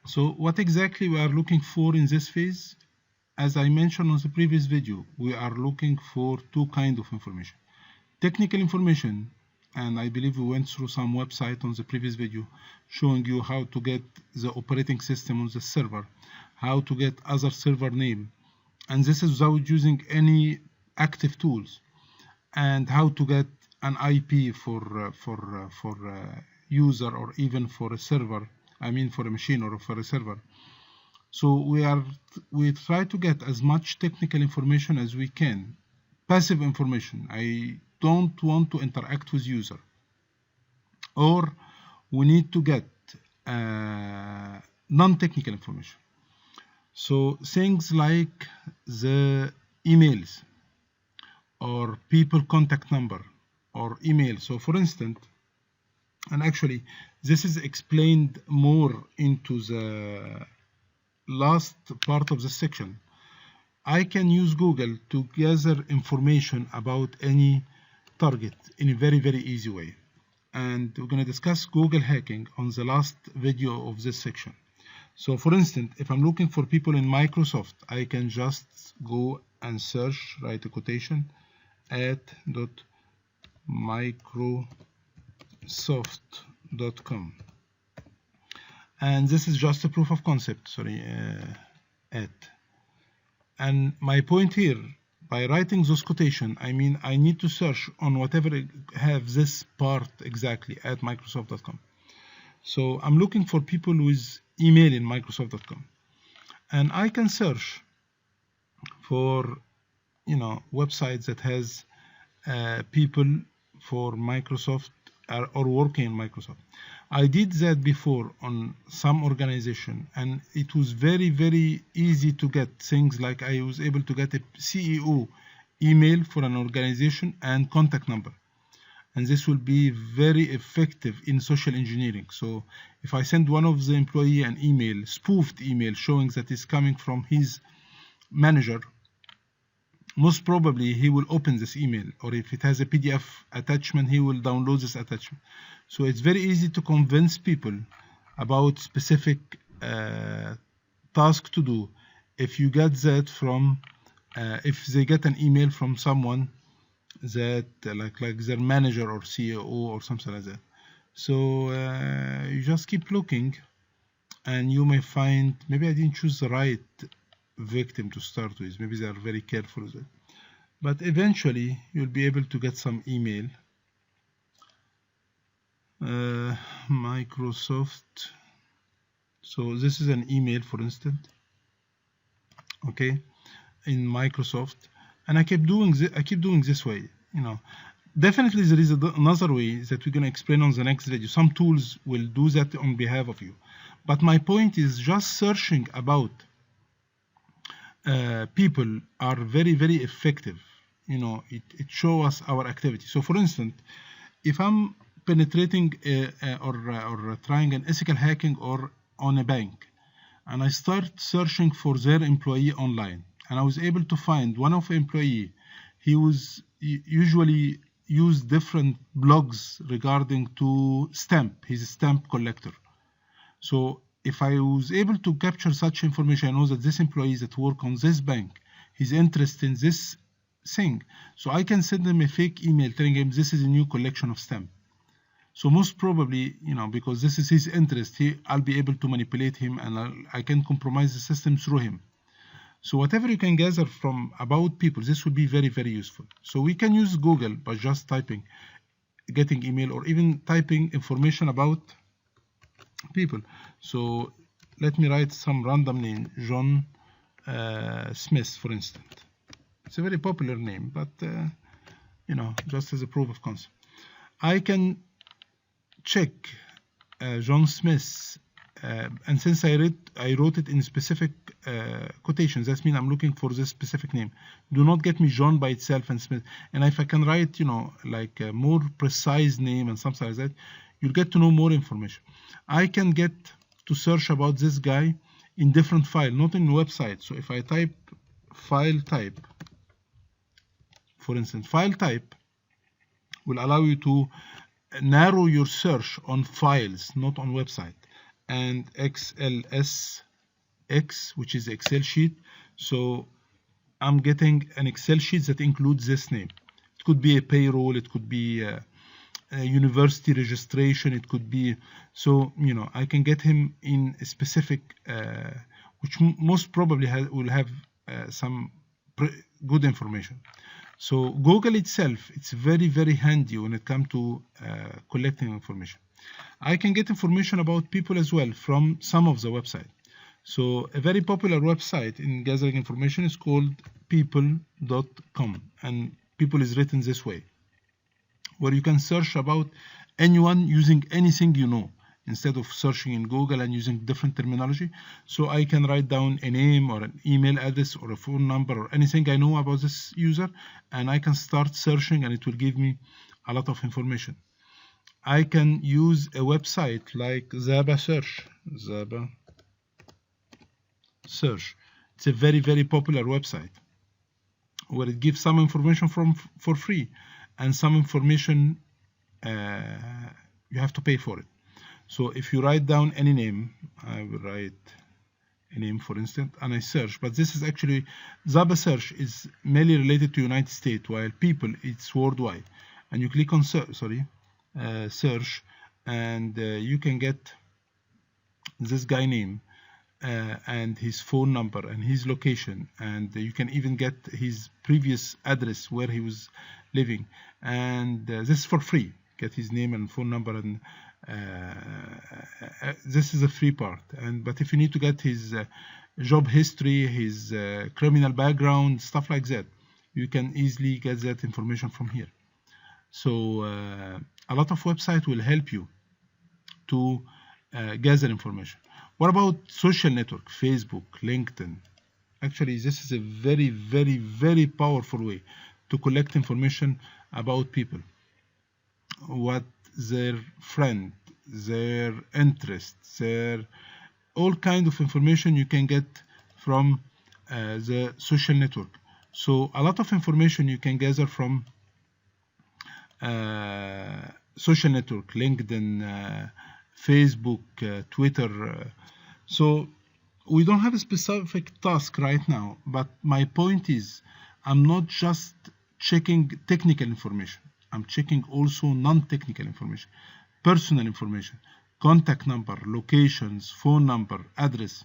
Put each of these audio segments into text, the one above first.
So what exactly we are looking for in this phase? As I mentioned on the previous video, we are looking for two kinds of information. Technical information, and I believe we went through some website on the previous video showing you how to get the operating system on the server, how to get other server name, and this is without using any active tools, and how to get an IP for user or even for a server, I mean for a machine or for a server. So we try to get as much technical information as we can. Passive information, I don't want to interact with user. Or we need to get non-technical information. So things like the emails or people contact number or email. So for instance, and actually this is explained more into the last part of the section. I can use Google to gather information about any target in a very, very easy way. And we're going to discuss Google hacking on the last video of this section. So for instance, if I'm looking for people in Microsoft, I can just go and search, write a quotation, @microsoft.com. And this is just a proof of concept, sorry, And my point here, by writing this quotation, I mean I need to search on whatever have this part exactly at Microsoft.com. So I'm looking for people with email in Microsoft.com, and I can search for websites that has people for Microsoft or working in Microsoft. I did that before on some organization, and it was very, very easy to get things like I was able to get a CEO email for an organization and contact number. And this will be very effective in social engineering. So if I send one of the employee an email, spoofed email, showing that it's coming from his manager, most probably he will open this email, or if it has a PDF attachment, he will download this attachment. So it's very easy to convince people about specific task to do if you get that from, if they get an email from someone that like their manager or CEO or something like that. So you just keep looking, and you may find, maybe I didn't choose the right victim to start with, maybe they are very careful with it, but eventually you'll be able to get some email. Microsoft, so this is an email, for instance, okay, in Microsoft, and I keep doing this way. Definitely there is another way that we're going to explain on the next video. Some tools will do that on behalf of you, but my point is just searching about people are very, very effective. It shows us our activity. So for instance, if I'm penetrating or trying an ethical hacking or on a bank, and I start searching for their employee online, and I was able to find one of the employee, he was usually use different blogs regarding to stamp, he's a stamp collector. So if I was able to capture such information, I know that this employee that work on this bank, he's interested in this thing. So I can send him a fake email telling him this is a new collection of stamp. So most probably, because this is his interest, I'll be able to manipulate him, and I can compromise the system through him. So whatever you can gather from about people, this will be very, very useful. So we can use Google by just typing, getting email, or even typing information about people. So let me write some random name, John Smith, for instance. It's a very popular name, but just as a proof of concept, I can check John Smith, and since I wrote it in specific quotations, that means I'm looking for this specific name. Do not get me John by itself and Smith. And if I can write, like a more precise name and something like that, you'll get to know more information. I can get to search about this guy in different file, not in website. So if I type file type, for instance, file type will allow you to narrow your search on files, not on website. and XLSX, which is Excel sheet. So I'm getting an Excel sheet that includes this name. It could be a payroll, it could be a university registration, it could be, so you know, I can get him in a specific, which most probably will have some good information. So Google itself, it's very, very handy when it comes to collecting information. I can get information about people as well from some of the websites. So a very popular website in gathering information is called people.com, and people is written this way, where you can search about anyone using anything you know, instead of searching in Google and using different terminology. So I can write down a name or an email address or a phone number or anything I know about this user, and I can start searching, and it will give me a lot of information. I can use a website like Zaba Search. Zaba Search. It's a very, very popular website where it gives some information for free, and some information you have to pay for it. So if you write down any name, I will write a name for instance, and I search, but this is actually, Zaba Search is mainly related to United States, while people, it's worldwide. And you click on search, and you can get this guy name and his phone number and his location, and you can even get his previous address where he was living, and this is for free. Get his name and phone number, and this is a free part. But if you need to get his job history, his criminal background, stuff like that, you can easily get that information from here. So a lot of websites will help you to gather information. What about social network, Facebook, LinkedIn? Actually, this is a very, very, very powerful way to collect information about people, what their friend, their interests, their all kind of information you can get from the social network. So a lot of information you can gather from social network, LinkedIn, Facebook, Twitter. So we don't have a specific task right now, but my point is, I'm not just checking technical information. I'm checking also non-technical information, personal information, contact number, locations, phone number, address.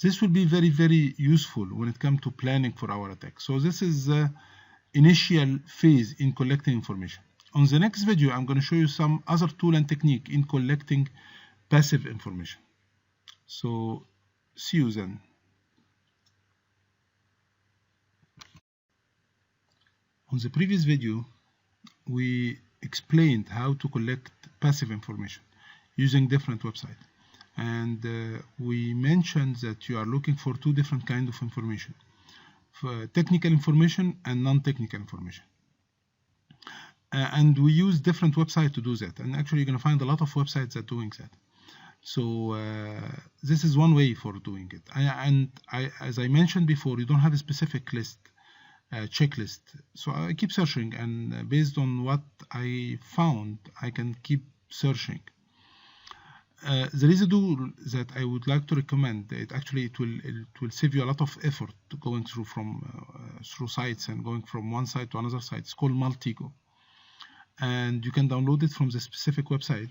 This will be very, very useful when it comes to planning for our attack. So this is the initial phase in collecting information. On the next video, I'm going to show you some other tool and technique in collecting passive information. So see you then. On the previous video, we explained how to collect passive information using different websites. And we mentioned that you are looking for two different kinds of information, for technical information and non-technical information. And we use different websites to do that. And actually, you're going to find a lot of websites that are doing that. So this is one way for doing it. As I mentioned before, you don't have a specific list, checklist. So I keep searching, and based on what I found, I can keep searching. There is a tool that I would like to recommend. It will save you a lot of effort going through through sites and going from one site to another site. It's called Multigo, and you can download it from the specific website.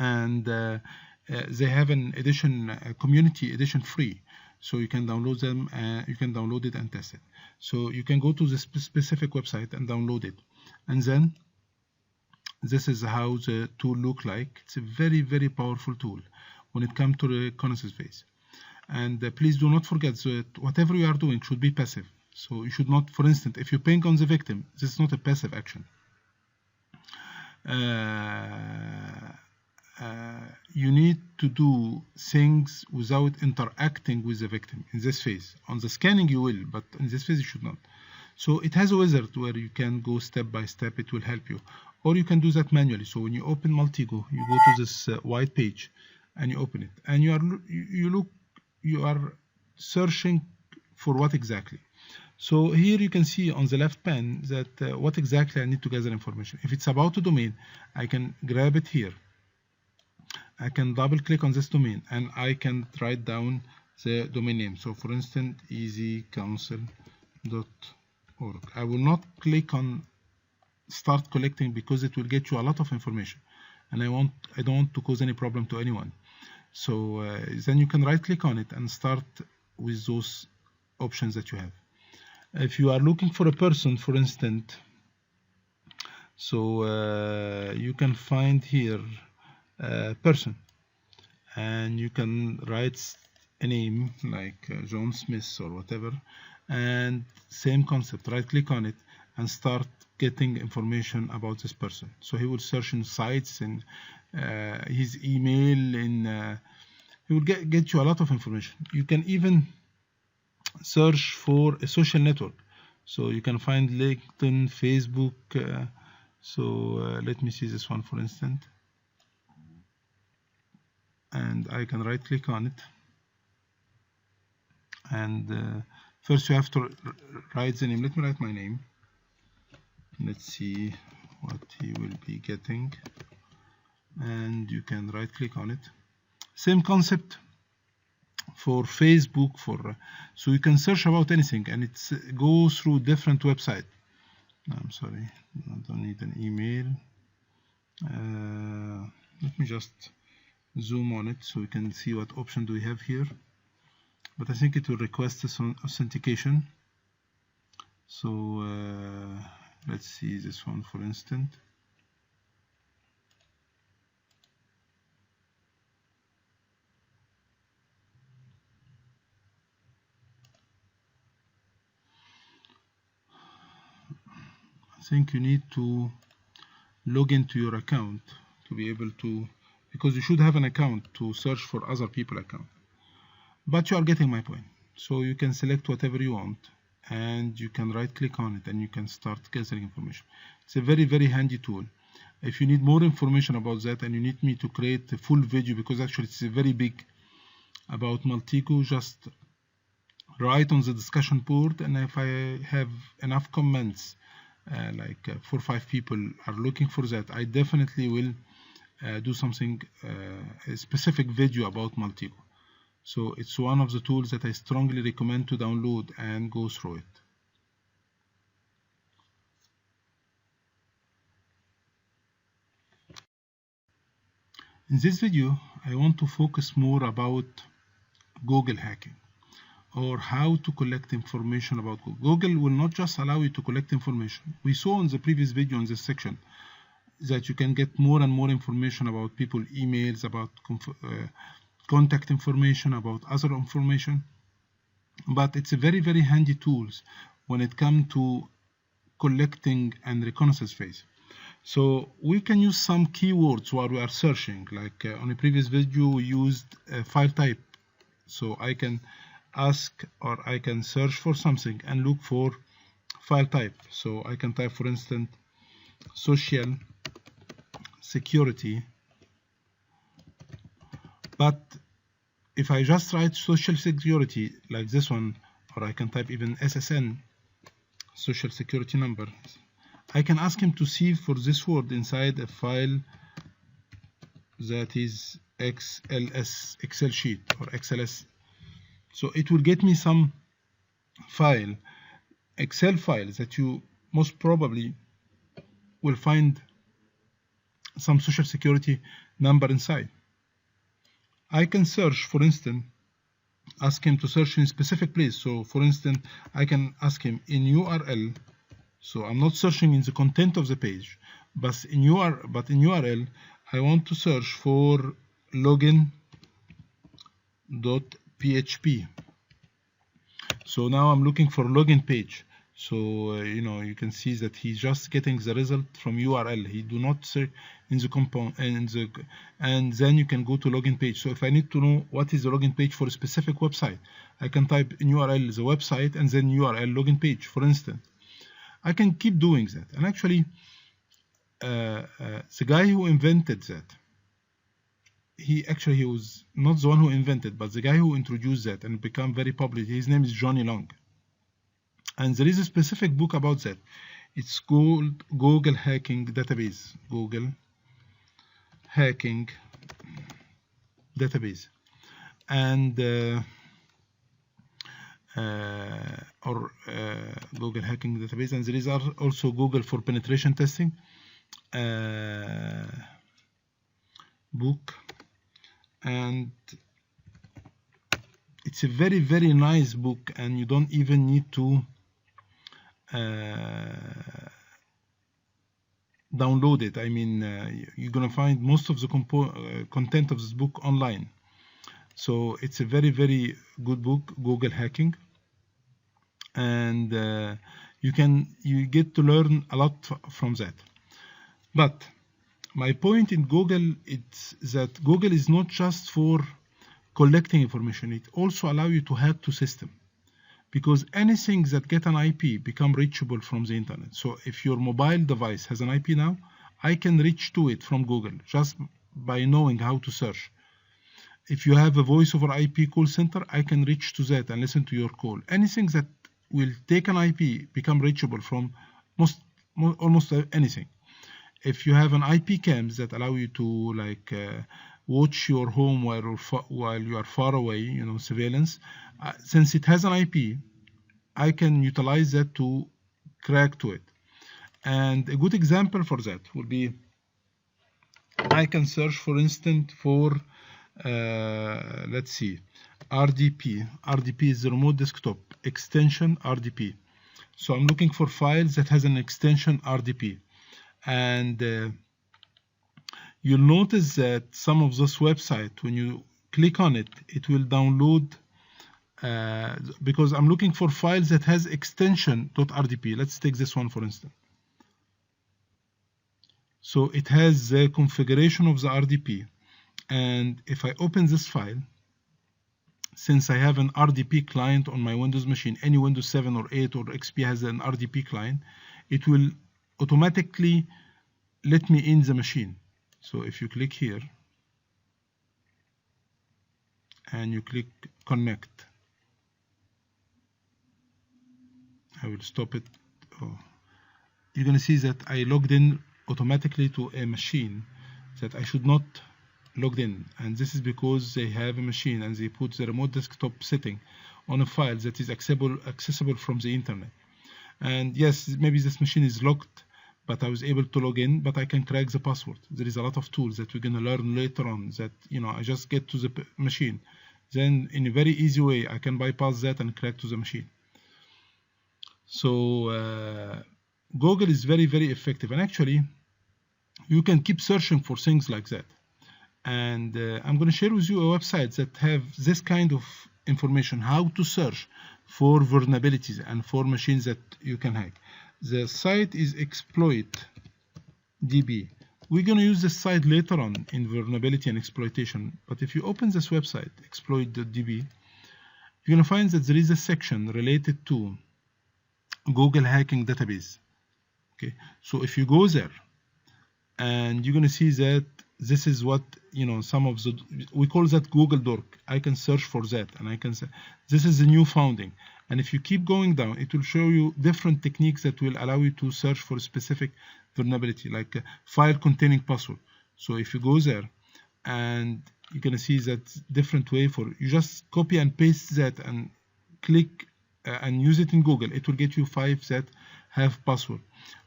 And they have an edition, a community edition, free, so you can download them. You can download it and test it. So you can go to the specific website and download it, and then this is how the tool look like. It's a very, very powerful tool when it comes to the reconnaissance phase. And please do not forget that whatever you are doing should be passive. So you should not, for instance, if you ping on the victim, this is not a passive action. You need to do things without interacting with the victim in this phase. On the scanning you will, but in this phase you should not. So it has a wizard where you can go step by step. It will help you, or you can do that manually. So when you open Multigo, you go to this white page and you open it, and you are searching for what exactly. So here you can see on the left pane that what exactly I need to gather information. If it's about a domain, I can grab it here I can double click on this domain and I can write down the domain name. So for instance, easycouncil.org. I will not click on start collecting because it will get you a lot of information, and I don't want to cause any problem to anyone. So then you can right click on it and start with those options that you have. If you are looking for a person, for instance, so you can find here person, and you can write a name like John Smith or whatever, and same concept, right click on it and start getting information about this person. So he will search in sites and his email, and he will get you a lot of information. You can even search for a social network, so you can find LinkedIn, Facebook. Let me see this one for instance, and I can right click on it, and first you have to write the name. Let me write my name. Let's see what he will be getting, and you can right click on it. Same concept for Facebook, so you can search about anything, and it goes through different websites. I'm sorry, I don't need an email. Let me just zoom on it so we can see what option do we have here, but I think it will request this authentication. So let's see this one for instance. I think you need to log into your account to be able to, because you should have an account to search for other people's account. But you are getting my point. So you can select whatever you want, and you can right click on it and you can start gathering information. It's a very, very handy tool. If you need more information about that and you need me to create a full video, because actually it's a very big about Maltego, just write on the discussion board, and if I have enough comments, like 4 or 5 people are looking for that, I definitely will do something, a specific video about Maltego. So it's one of the tools that I strongly recommend to download and go through it. In this video, I want to focus more about Google hacking, or how to collect information about Google. Google will not just allow you to collect information. We saw in the previous video in this section that you can get more and more information about people, emails, about contact information, about other information. But it's a very, very handy tools when it comes to collecting and reconnaissance phase. So we can use some keywords while we are searching. Like on a previous video, we used file type. So I can ask, or I can search for something and look for file type. So I can type, for instance, social security. But if I just write social security like this one, or I can type even SSN, social security number, I can ask him to see for this word inside a file that is XLS, Excel sheet, or XLS. So it will get me some file, Excel files, that you most probably will find some social security number inside. I can search, for instance, ask him to search in a specific place. So for instance, I can ask him in URL. So I'm not searching in the content of the page, but in URL, I want to search for login.php. So now I'm looking for login page. So you can see that he's just getting the result from URL. He do not search in the compound, and then you can go to login page. So if I need to know what is the login page for a specific website, I can type in URL the website and then URL login page, for instance. I can keep doing that. And actually, the guy who invented that, he was not the one who invented, but the guy who introduced that and become very popular. His name is Johnny Long. And there is a specific book about that. It's called Google Hacking Database. Google Hacking database, and Google hacking database, and there is also Google for penetration testing book, and it's a very, very nice book, and you don't even need to download it. I mean, you're gonna find most of the content of this book online. So it's a very, very good book, Google hacking, and you get to learn a lot from that. But my point in Google is that Google is not just for collecting information; it also allows you to hack to system, because anything that get an IP become reachable from the internet. So if your mobile device has an IP now, I can reach to it from Google just by knowing how to search. If you have a voice over IP call center, I can reach to that and listen to your call. Anything that will take an IP become reachable from almost anything. If you have an IP cams that allow you to like watch your home while you are far away, you know, surveillance, since it has an IP, I can utilize that to crack to it. And a good example for that would be, I can search, for instance, for let's see, RDP. RDP is the remote desktop extension RDP. So I'm looking for files that has an extension RDP, and you'll notice that some of this website, when you click on it, it will download because I'm looking for files that has extension .rdp. Let's take this one for instance. So it has the configuration of the RDP, and if I open this file, since I have an RDP client on my Windows machine, any Windows 7 or 8 or XP has an RDP client, it will automatically let me in the machine. So if you click here and you click connect, I will stop it. Oh. You're going to see that I logged in automatically to a machine that I should not logged in, and this is because they have a machine and they put the remote desktop setting on a file that is accessible from the internet. And yes, maybe this machine is locked, but I was able to log in, but I can crack the password. There is a lot of tools that we're going to learn later on that, you know, I just get to the machine. Then in a very easy way, I can bypass that and crack to the machine. So Google is very, very effective. And actually, you can keep searching for things like that. And I'm going to share with you a website that have this kind of information, how to search for vulnerabilities and for machines that you can hack. The site is exploit.db. We're going to use this site later on in vulnerability and exploitation. But if you open this website, exploit.db, you're going to find that there is a section related to Google hacking database. Okay, so if you go there, and you're going to see that this is what, you know, some of the, we call that Google Dork. I can search for that, and I can say this is the new founding. And if you keep going down, it will show you different techniques that will allow you to search for a specific vulnerability, like a file containing password. So if you go there, and you're going to see that different way for, you just copy and paste that and click and use it in Google. It will get you 5 that have password,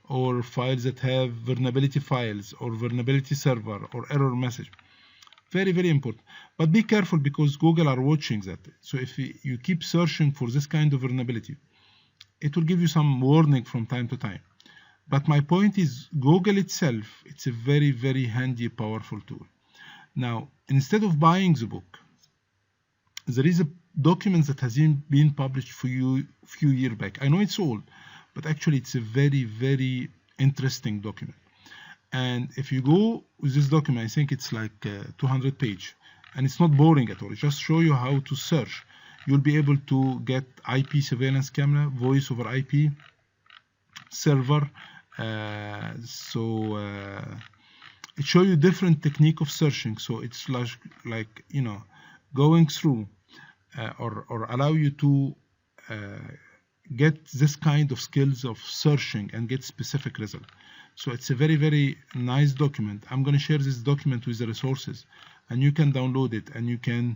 or files that have vulnerability files, or vulnerability server, or error message. Very, very important. But be careful, because Google are watching that. So if you keep searching for this kind of vulnerability, it will give you some warning from time to time. But my point is, Google itself, it's a very, very handy, powerful tool. Now, instead of buying the book, there is a document that has been published for you a few years back. I know it's old, but actually it's a very, very interesting document. And if you go with this document, I think it's like 200 pages, and it's not boring at all. It just shows you how to search. You'll be able to get IP surveillance camera, voice over IP, server. It shows you different technique of searching. So it's like you know, going through or allow you to get this kind of skills of searching and get specific result. So it's a very, very nice document. I'm going to share this document with the resources, and you can download it and you can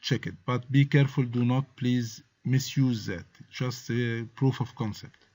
check it, but be careful, do not please misuse that. Just a proof of concept.